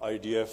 IDF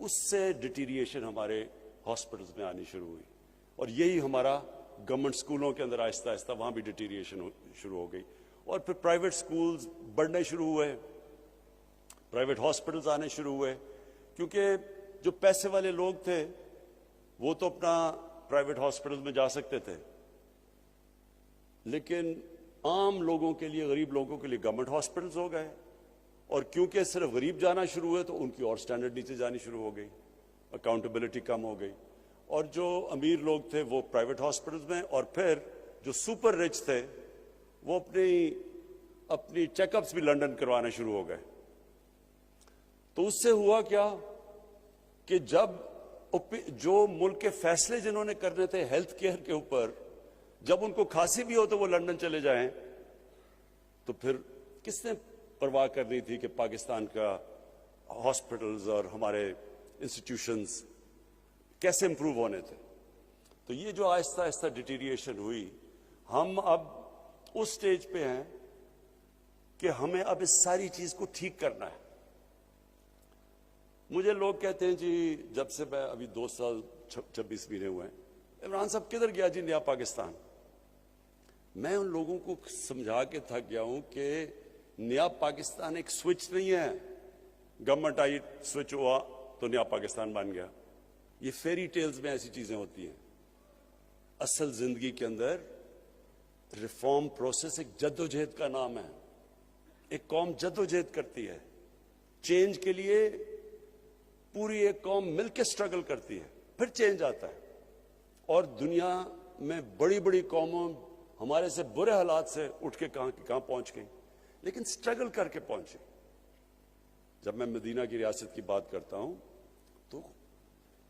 اس سے deterioration ہمارے hospitals میں آنی شروع ہوئی، اور یہی ہمارا گورنمنٹ اسکولوں کے اندر آہستہ آہستہ وہاں بھی ڈیٹیریشن شروع ہو گئی، اور پھر پرائیویٹ اسکولز بڑھنے شروع ہوئے، پرائیویٹ ہاسپٹلز آنے شروع ہوئے، کیونکہ جو پیسے والے لوگ تھے وہ تو اپنا پرائیویٹ ہاسپٹلز میں جا سکتے تھے، لیکن عام لوگوں کے لیے، غریب لوگوں کے لیے گورنمنٹ ہاسپٹلز ہو گئے، اور کیونکہ صرف غریب جانا شروع ہوئے تو ان کی اور سٹینڈرڈ نیچے جانی شروع ہو گئی، اکاؤنٹیبلٹی کم ہو گئی، اور جو امیر لوگ تھے وہ پرائیویٹ ہاسپٹلز میں، اور پھر جو سپر رچ تھے وہ اپنی چیک اپس بھی لنڈن کروانا شروع ہو گئے۔ تو اس سے ہوا کیا کہ جب جو ملک کے فیصلے جنہوں نے کرنے تھے ہیلتھ کیئر کے اوپر، جب ان کو کھانسی بھی ہو تو وہ لندن چلے جائیں، تو پھر کس نے پرواہ کرنی تھی کہ پاکستان کا ہاسپٹلز اور ہمارے انسٹیٹیوشنز کیسے امپروو ہونے تھے؟ تو یہ جو آہستہ آہستہ ڈیٹیریشن ہوئی، ہم اب اس سٹیج پہ ہیں کہ ہمیں اب اس ساری چیز کو ٹھیک کرنا ہے۔ مجھے لوگ کہتے ہیں جی جب سے میں ابھی 2 سال 26 مہینے ہوئے ہیں، عمران صاحب کدھر گیا جی نیا پاکستان؟ میں ان لوگوں کو سمجھا کے تھک گیا ہوں کہ نیا پاکستان ایک سوئچ نہیں ہے، گورنمنٹ آئی سوئچ ہوا تو نیا پاکستان بن گیا۔ یہ فیری ٹیلز میں ایسی چیزیں ہوتی ہیں، اصل زندگی کے اندر ریفارم پروسیس ایک جدوجہد کا نام ہے۔ ایک قوم جدوجہد کرتی ہے چینج کے لیے، پوری ایک قوم مل کے سٹرگل کرتی ہے، پھر چینج آتا ہے۔ اور دنیا میں بڑی بڑی قوموں ہمارے سے برے حالات سے اٹھ کے کہاں پہنچ گئی، لیکن سٹرگل کر کے پہنچے۔ جب میں مدینہ کی ریاست کی بات کرتا ہوں تو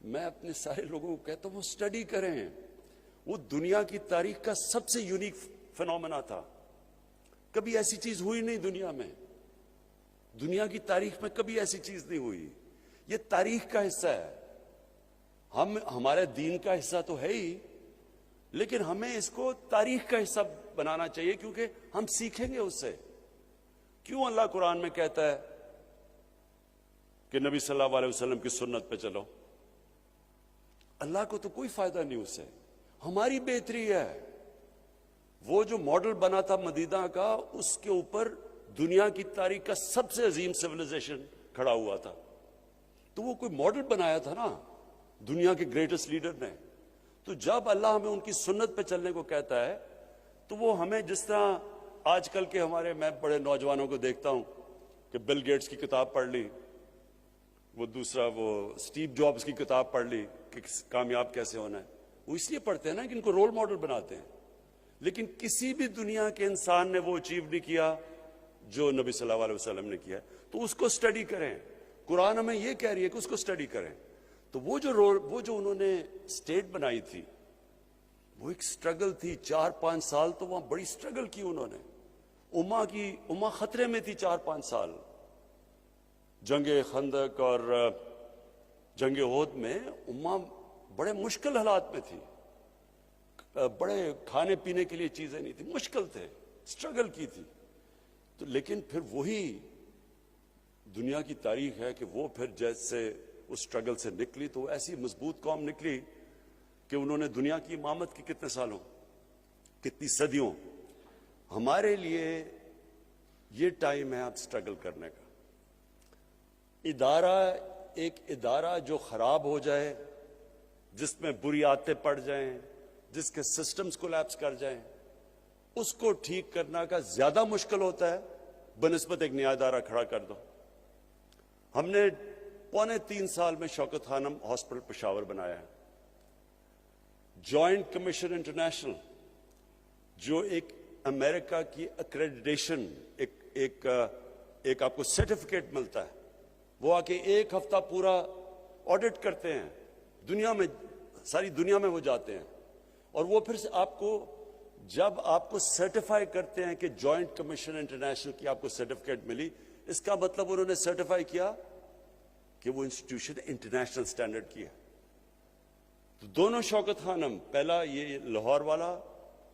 میں اپنے سارے لوگوں کو کہتا ہوں وہ سٹڈی کریں، وہ دنیا کی تاریخ کا سب سے یونیک فنومنا تھا، کبھی ایسی چیز ہوئی نہیں دنیا میں، دنیا کی تاریخ میں کبھی ایسی چیز نہیں ہوئی۔ یہ تاریخ کا حصہ ہے، ہمارے دین کا حصہ تو ہے ہی، لیکن ہمیں اس کو تاریخ کا حصہ بنانا چاہیے، کیونکہ ہم سیکھیں گے اس سے۔ کیوں اللہ قرآن میں کہتا ہے کہ نبی صلی اللہ علیہ وسلم کی سنت پہ چلو؟ اللہ کو تو کوئی فائدہ نہیں اس سے، ہماری بہتری ہے۔ وہ جو ماڈل بنا تھا مدینہ کا، اس کے اوپر دنیا کی تاریخ کا سب سے عظیم سیویلائزیشن کھڑا ہوا تھا، تو وہ کوئی ماڈل بنایا تھا نا دنیا کے گریٹسٹ لیڈر نے۔ تو جب اللہ ہمیں ان کی سنت پہ چلنے کو کہتا ہے تو وہ ہمیں، جس طرح آج کل کے میں بڑے نوجوانوں کو دیکھتا ہوں کہ بل گیٹس کی کتاب پڑھ لی، وہ دوسرا وہ اسٹیو جابز کی کتاب پڑھ لی کہ کامیاب کیسے ہونا ہے، وہ اس لیے پڑھتے ہیں نا کہ ان کو رول ماڈل بناتے ہیں، لیکن کسی بھی دنیا کے انسان نے وہ اچیو نہیں کیا جو نبی صلی اللہ علیہ وسلم نے کیا۔ تو اس کو سٹڈی کریں، قرآن ہمیں یہ کہہ رہی ہے کہ اس کو سٹڈی کریں۔ تو وہ جو انہوں نے اسٹیٹ بنائی تھی، وہ ایک سٹرگل تھی، 4-5 سال تو وہاں بڑی سٹرگل کی انہوں نے۔ امہ خطرے میں تھی 4-5 سال، جنگ خندق اور جنگ احد میں امہ بڑے مشکل حالات میں تھی، بڑے کھانے پینے کے لیے چیزیں نہیں تھی، مشکل تھے، سٹرگل کی تھی۔ تو لیکن پھر وہی دنیا کی تاریخ ہے کہ وہ پھر جیسے اس سٹرگل سے نکلی تو وہ ایسی مضبوط قوم نکلی کہ انہوں نے دنیا کی امامت کی کتنے سالوں، کتنی صدیوں۔ ہمارے لیے یہ ٹائم ہے اب سٹرگل کرنے کا۔ ایک ادارہ جو خراب ہو جائے، جس میں بری عادتیں پڑ جائیں، جس کے سسٹمز کولیپس کر جائیں، اس کو ٹھیک کرنا کا زیادہ مشکل ہوتا ہے بنسبت ایک نیا ادارہ کھڑا کر دو۔ ہم نے 3.25 سال میں شوکت خانم ہاسپٹل پشاور بنایا ہے۔ جوائنٹ کمیشن انٹرنیشنل، جو ایک امریکہ کی اکریڈیٹیشن، ایک آپ کو سرٹیفکیٹ ملتا ہے، وہ آ کے 1 ہفتہ پورا آڈٹ کرتے ہیں، دنیا میں، ساری دنیا میں وہ جاتے ہیں، اور وہ پھر سے جب آپ کو سرٹیفائی کرتے ہیں کہ جوائنٹ کمیشن انٹرنیشنل کی آپ کو سرٹیفکیٹ ملی، اس کا مطلب انہوں نے سرٹیفائی کیا کہ وہ انسٹیٹیوشن انٹرنیشنل سٹینڈرڈ کی ہے۔ تو دونوں شوکت خانم، پہلا یہ لاہور والا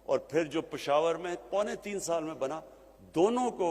اور پھر جو پشاور میں 3.25 سال میں بنا، دونوں کو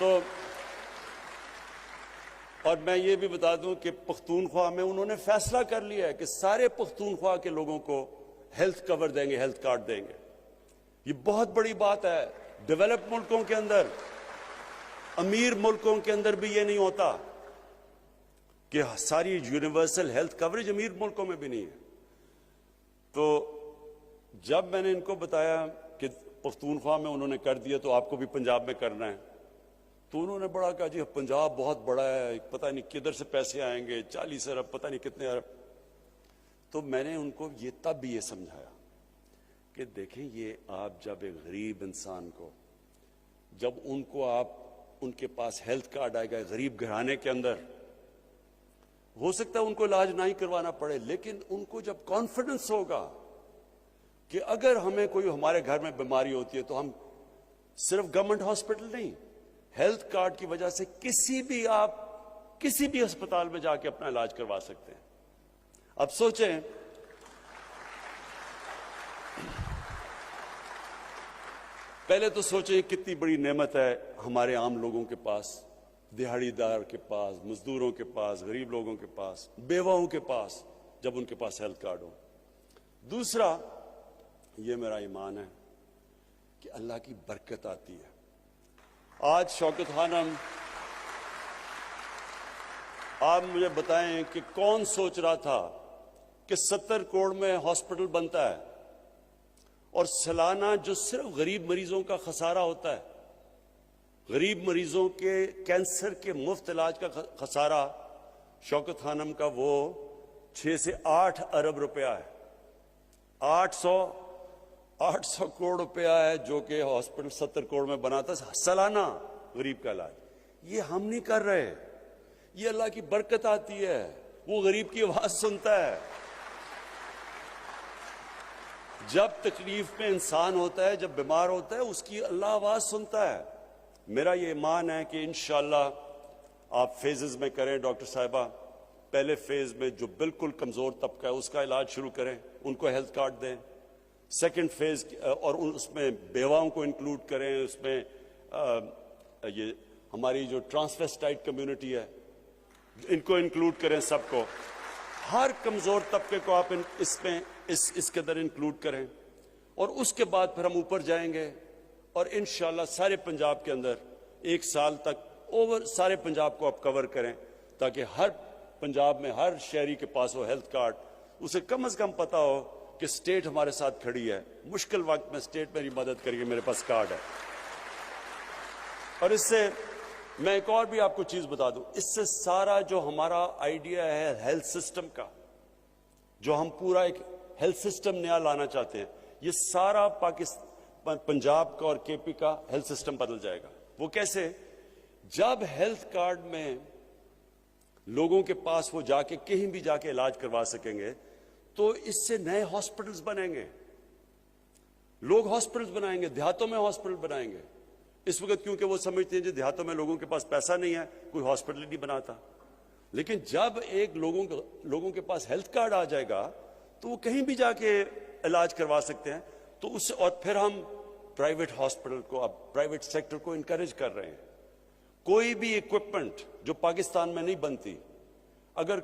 تو اور میں یہ بھی بتا دوں کہ پختونخوا میں انہوں نے فیصلہ کر لیا ہے کہ سارے پختونخوا کے لوگوں کو ہیلتھ کور دیں گے، ہیلتھ کارڈ دیں گے. یہ بہت بڑی بات ہے. ڈیولپ ملکوں کے اندر، امیر ملکوں کے اندر بھی یہ نہیں ہوتا کہ ساری یونیورسل ہیلتھ کوریج امیر ملکوں میں بھی نہیں ہے. تو جب میں نے ان کو بتایا کہ پختونخوا میں انہوں نے کر دیا تو آپ کو بھی پنجاب میں کرنا ہے، تو انہوں نے بڑا کہا جی پنجاب بہت بڑا ہے، پتہ نہیں کدھر سے پیسے آئیں گے، 40 ارب پتہ نہیں کتنے ارب. تو میں نے ان کو یہ تب بھی یہ سمجھایا کہ دیکھیں، یہ آپ جب ایک غریب انسان کو، جب ان کو ان کے پاس ہیلتھ کارڈ آئے گا غریب گھرانے کے اندر، ہو سکتا ہے ان کو علاج نہ ہی کروانا پڑے، لیکن ان کو جب کانفیڈنس ہوگا کہ اگر ہمیں کوئی ہمارے گھر میں بیماری ہوتی ہے تو ہم صرف گورنمنٹ ہاسپٹل نہیں، ہیلتھ کارڈ کی وجہ سے کسی بھی ہسپتال میں جا کے اپنا علاج کروا سکتے ہیں. اب سوچیں، پہلے تو سوچیں کتنی بڑی نعمت ہے ہمارے عام لوگوں کے پاس، دیہڑی دار کے پاس، مزدوروں کے پاس، غریب لوگوں کے پاس، بیواؤں کے پاس، جب ان کے پاس ہیلتھ کارڈ ہو. دوسرا، یہ میرا ایمان ہے کہ اللہ کی برکت آتی ہے. آج شوکت خانم، آپ مجھے بتائیں کہ کون سوچ رہا تھا کہ 70 کروڑ میں ہاسپٹل بنتا ہے اور سالانہ جو صرف غریب مریضوں کا خسارہ ہوتا ہے، غریب مریضوں کے کینسر کے مفت علاج کا خسارہ شوکت خانم کا وہ 6 سے 8 ارب روپیہ ہے. 800 کروڑ روپیہ ہے جو کہ ہاسپٹل 70 کروڑ میں بناتا ہے سالانہ غریب کا علاج. یہ ہم نہیں کر رہے، یہ اللہ کی برکت آتی ہے. وہ غریب کی آواز سنتا ہے. جب تکلیف میں انسان ہوتا ہے، جب بیمار ہوتا ہے، اس کی اللہ آواز سنتا ہے. میرا یہ ایمان ہے کہ انشاءاللہ آپ فیزز میں کریں. ڈاکٹر صاحبہ، پہلے فیز میں جو بالکل کمزور طبقہ ہے اس کا علاج شروع کریں، ان کو ہیلتھ کارڈ دیں. سیکنڈ فیز اور اس میں بیواؤں کو انکلوڈ کریں، اس میں یہ ہماری جو ٹرانسویسٹائٹ کمیونٹی ہے ان کو انکلوڈ کریں. سب کو، ہر کمزور طبقے کو آپ اس کے اندر انکلوڈ کریں. اور اس کے بعد پھر ہم اوپر جائیں گے اور انشاءاللہ سارے پنجاب کے اندر 1 سال تک سارے پنجاب کو آپ کور کریں، تاکہ ہر پنجاب میں ہر شہری کے پاس ہو ہیلتھ کارڈ. اسے کم از کم پتا ہو کہ اسٹیٹ ہمارے ساتھ کھڑی ہے، مشکل وقت میں اسٹیٹ میری مدد کریے، میرے پاس کارڈ ہے. اور اس سے میں ایک اور بھی آپ کو چیز بتا دوں، اس سے سارا جو ہمارا آئیڈیا ہے ہیلتھ سسٹم کا، جو ہم پورا ایک ہیلتھ سسٹم نیا لانا چاہتے ہیں، یہ سارا پنجاب کا اور کے پی کا ہیلتھ سسٹم بدل جائے گا. وہ کیسے؟ جب ہیلتھ کارڈ میں لوگوں کے پاس وہ جا کے کہیں بھی جا کے علاج کروا سکیں گے تو اس سے نئے ہاسپٹلز بنیں گے، لوگ ہاسپٹلز بنائیں گے، دیہاتوں میں ہاسپٹل بنائیں گے. اس وقت کیونکہ وہ سمجھتے ہیں جو دیہاتوں میں لوگوں کے پاس پیسہ نہیں ہے کوئی ہاسپٹل نہیں بناتا، لیکن جب ایک لوگوں کے پاس ہیلتھ کارڈ آ جائے گا تو وہ کہیں بھی جا کے علاج کروا سکتے ہیں. تو اس سے اور پھر ہم پرائیویٹ ہاسپٹل کو، اب پرائیویٹ سیکٹر کو انکریج کر رہے ہیں. کوئی بھی ایکوپمنٹ جو پاکستان میں نہیں بنتی، اگر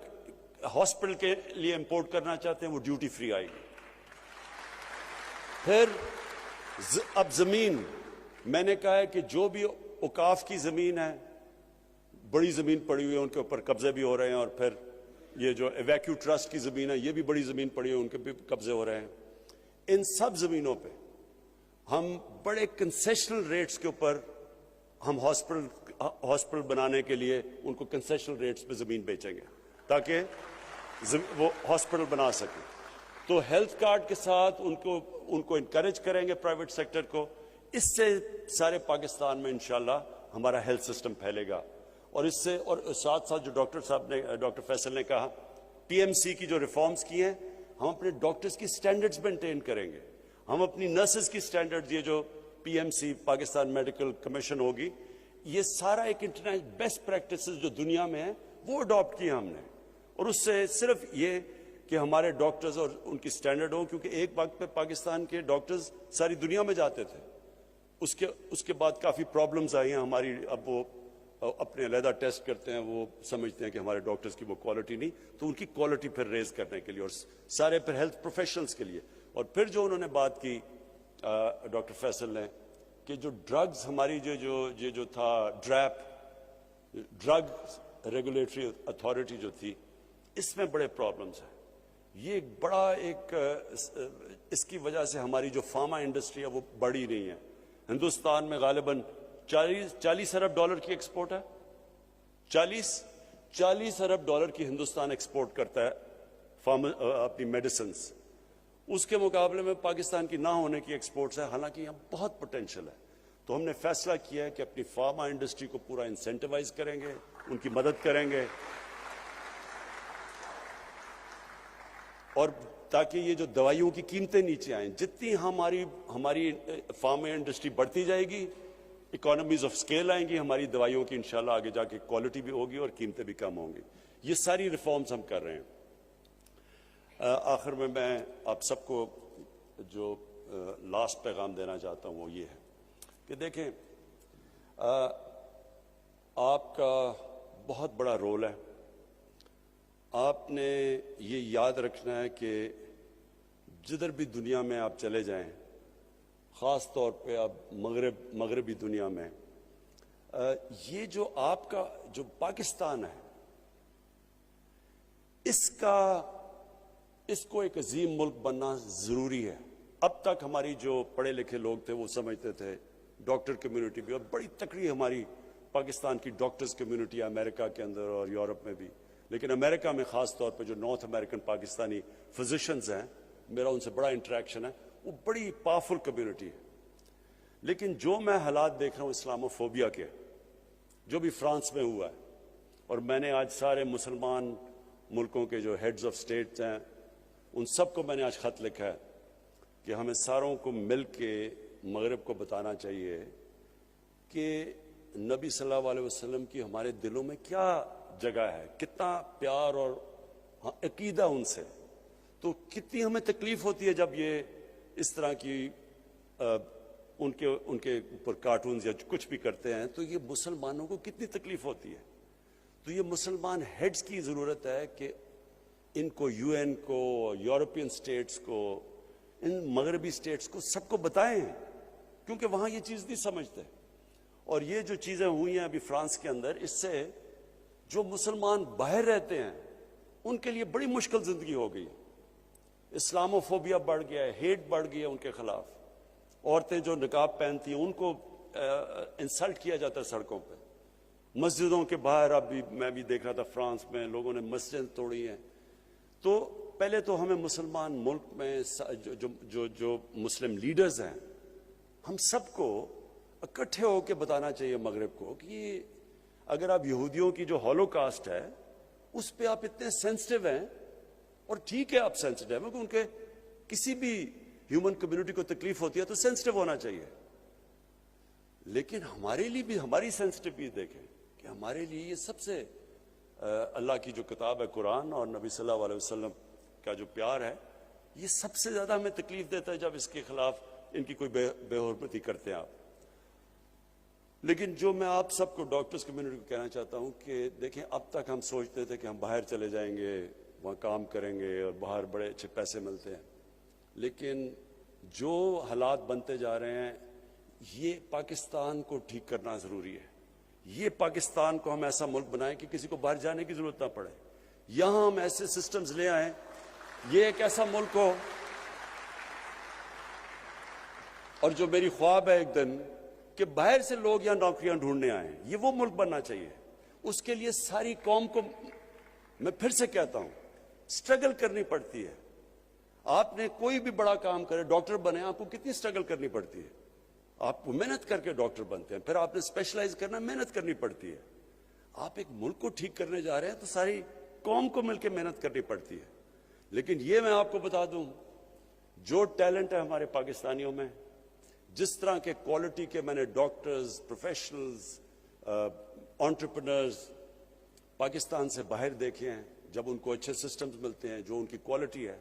ہاسپٹل کے لیے امپورٹ کرنا چاہتے ہیں وہ ڈیوٹی فری آئے گی. پھر اب زمین، میں نے کہا ہے کہ جو بھی اوقاف کی زمین ہے، بڑی زمین پڑی ہوئی ہے، ان کے اوپر قبضے بھی ہو رہے ہیں. اور پھر یہ جو ایویکیو ٹرسٹ کی زمین ہے، یہ بھی بڑی زمین پڑی ہوئی ہے، ان کے بھی قبضے ہو رہے ہیں. ان سب زمینوں پہ ہم بڑے کنسیشنل ریٹس کے اوپر ہم ہاسپٹل بنانے کے لیے ان کو کنسیشنل ریٹس پہ زمین بیچیں گے تاکہ وہ ہاسپٹل بنا سکیں. تو ہیلتھ کارڈ کے ساتھ ان کو انکریج کریں گے پرائیویٹ سیکٹر کو. اس سے سارے پاکستان میں انشاءاللہ ہمارا ہیلتھ سسٹم پھیلے گا. اور اس سے اور ساتھ ساتھ جو ڈاکٹر فیصل نے کہا، پی ایم سی کی جو ریفارمز کی ہیں، ہم اپنے ڈاکٹرز کی سٹینڈرڈز مینٹین کریں گے، ہم اپنی نرسز کی سٹینڈرڈز، یہ جو P M C Pakistan medical commission ہوگی، یہ سارا ایک انٹرنیشنل بیسٹ پریکٹسز جو دنیا میں ہیں وہ اڈاپٹ کی ہم نے. اور اس سے صرف یہ کہ ہمارے ڈاکٹرز اور ان کی سٹینڈرڈ ہوں، کیونکہ ایک وقت پہ پاکستان کے ڈاکٹرز ساری دنیا میں جاتے تھے، اس کے بعد کافی پرابلمز آئی ہیں ہماری. اب وہ اپنے علیحدہ ٹیسٹ کرتے ہیں, وہ سمجھتے ہیں کہ ہمارے ڈاکٹرز کی وہ کوالٹی نہیں, تو ان کی کوالٹی پھر ریز کرنے کے لیے اور سارے پھر ہیلتھ پروفیشنلز کے لیے. اور پھر جو انہوں نے بات کی ڈاکٹر فیصل نے کہ جو ڈرگز ہماری جو تھا ڈرگ ریگولیٹری اتھارٹی جو تھی, اس میں بڑے پرابلمز ہیں. یہ ایک بڑا اس کی وجہ سے ہماری جو فارما انڈسٹری ہے وہ بڑی نہیں ہے. ہندوستان میں غالباً 40 ارب ڈالر کی ایکسپورٹ ہے. 40 ارب ڈالر کی ہندوستان ایکسپورٹ کرتا ہے اپنی میڈیسنز. اس کے مقابلے میں پاکستان کی نہ ہونے کی ایکسپورٹس ہے, حالانکہ یہاں بہت پوٹینشیل ہے. تو ہم نے فیصلہ کیا ہے کہ اپنی فارما انڈسٹری کو پورا انسینٹیوائز کریں گے, ان کی مدد کریں گے, اور تاکہ یہ جو دوائیوں کی قیمتیں نیچے آئیں. جتنی ہماری فارما انڈسٹری بڑھتی جائے گی, اکانومیز آف اسکیل آئیں گی ہماری دوائیوں کی, انشاءاللہ آگے جا کے کوالٹی بھی ہوگی اور قیمتیں بھی کم ہوں گی. یہ ساری ریفارمز ہم کر رہے ہیں. آخر میں آپ سب کو جو لاسٹ پیغام دینا چاہتا ہوں وہ یہ ہے کہ دیکھیں, آپ کا بہت بڑا رول ہے. آپ نے یہ یاد رکھنا ہے کہ جدھر بھی دنیا میں آپ چلے جائیں, خاص طور پہ اب مغربی دنیا میں, یہ جو آپ کا جو پاکستان ہے, اس کو ایک عظیم ملک بننا ضروری ہے. اب تک ہماری جو پڑھے لکھے لوگ تھے وہ سمجھتے تھے, ڈاکٹر کمیونٹی بھی, اور بڑی تکڑی ہماری پاکستان کی ڈاکٹرز کمیونٹی ہے امریکہ کے اندر اور یورپ میں بھی, لیکن امریکہ میں خاص طور پہ جو نارتھ امریکن پاکستانی فزیشنز ہیں, میرا ان سے بڑا انٹریکشن ہے, وہ بڑی پاورفل کمیونٹی ہے. لیکن جو میں حالات دیکھ رہا ہوں اسلاموفوبیا کے, جو بھی فرانس میں ہوا ہے, اور میں نے آج سارے مسلمان ملکوں کے جو ہیڈز آف اسٹیٹس ہیں ان سب کو میں نے آج خط لکھا ہے کہ ہمیں ساروں کو مل کے مغرب کو بتانا چاہیے کہ نبی صلی اللہ علیہ وسلم کی ہمارے دلوں میں کیا جگہ ہے, کتنا پیار اور عقیدہ ان سے. تو کتنی ہمیں تکلیف ہوتی ہے جب یہ اس طرح کی ان کے اوپر کارٹونز یا کچھ بھی کرتے ہیں, تو یہ مسلمانوں کو کتنی تکلیف ہوتی ہے. تو یہ مسلمان ہیڈز کی ضرورت ہے کہ ان کو, یو این کو, یورپین سٹیٹس کو, ان مغربی سٹیٹس کو, سب کو بتائیں, کیونکہ وہاں یہ چیز نہیں سمجھتے. اور یہ جو چیزیں ہوئی ہیں ابھی فرانس کے اندر, اس سے جو مسلمان باہر رہتے ہیں ان کے لیے بڑی مشکل زندگی ہو گئی. اسلاموفوبیا بڑھ گیا ہے, ہیٹ بڑھ گئی ہے ان کے خلاف. عورتیں جو نقاب پہنتی ہیں ان کو انسلٹ کیا جاتا ہے سڑکوں پہ. مسجدوں کے باہر اب بھی میں بھی دیکھ رہا تھا فرانس میں, لوگوں نے مسجد توڑی ہیں. تو پہلے تو ہمیں مسلمان ملک میں جو مسلم لیڈرز ہیں, ہم سب کو اکٹھے ہو کے بتانا چاہیے مغرب کو کہ اگر آپ یہودیوں کی جو ہولو کاسٹ ہے اس پہ آپ اتنے سینسٹیو ہیں, اور ٹھیک ہے آپ سینسٹیو ہیں, کیونکہ کسی بھی ہیومن کمیونٹی کو تکلیف ہوتی ہے تو سینسٹیو ہونا چاہیے. لیکن ہمارے لیے بھی ہماری سینسٹیوٹی دیکھیں کہ ہمارے لیے یہ سب سے اللہ کی جو کتاب ہے قرآن اور نبی صلی اللہ علیہ وسلم کا جو پیار ہے, یہ سب سے زیادہ ہمیں تکلیف دیتا ہے جب اس کے خلاف ان کی کوئی بے حرمتی کرتے ہیں آپ. لیکن جو میں آپ سب کو ڈاکٹرز کمیونٹی کو کہنا چاہتا ہوں کہ دیکھیں, اب تک ہم سوچتے تھے کہ ہم باہر چلے جائیں گے, وہاں کام کریں گے اور باہر بڑے اچھے پیسے ملتے ہیں. لیکن جو حالات بنتے جا رہے ہیں, یہ پاکستان کو ٹھیک کرنا ضروری ہے. یہ پاکستان کو ہم ایسا ملک بنائیں کہ کسی کو باہر جانے کی ضرورت نہ پڑے. یہاں ہم ایسے سسٹمز لے آئیں, یہ ایک ایسا ملک ہو. اور جو میری خواب ہے ایک دن کہ باہر سے لوگ یہاں نوکریاں ڈھونڈنے آئیں, یہ وہ ملک بننا چاہیے. اس کے لیے ساری قوم کو, میں پھر سے کہتا ہوں, سٹرگل کرنی پڑتی ہے. آپ نے کوئی بھی بڑا کام کرے, ڈاکٹر بنے, آپ کو کتنی سٹرگل کرنی پڑتی ہے. آپ کو محنت کر کے ڈاکٹر بنتے ہیں, پھر آپ نے اسپیشلائز کرنا, محنت کرنی پڑتی ہے. آپ ایک ملک کو ٹھیک کرنے جا رہے ہیں تو ساری قوم کو مل کے محنت کرنی پڑتی ہے. لیکن یہ میں آپ کو بتا دوں, جو ٹیلنٹ ہے ہمارے پاکستانیوں میں, جس طرح کے کوالٹی کے میں نے ڈاکٹرز, پروفیشنلز, انٹرپرنرز پاکستان سے باہر دیکھے ہیں, جب ان کو اچھے سسٹمز ملتے ہیں, جو ان کی کوالٹی ہے,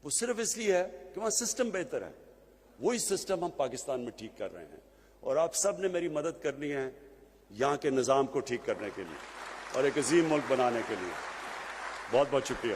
وہ صرف اس لیے ہے کہ وہاں سسٹم بہتر ہے. وہی سسٹم ہم پاکستان میں ٹھیک کر رہے ہیں. اور آپ سب نے میری مدد کرنی ہے یہاں کے نظام کو ٹھیک کرنے کے لیے اور ایک عظیم ملک بنانے کے لیے. بہت بہت شکریہ.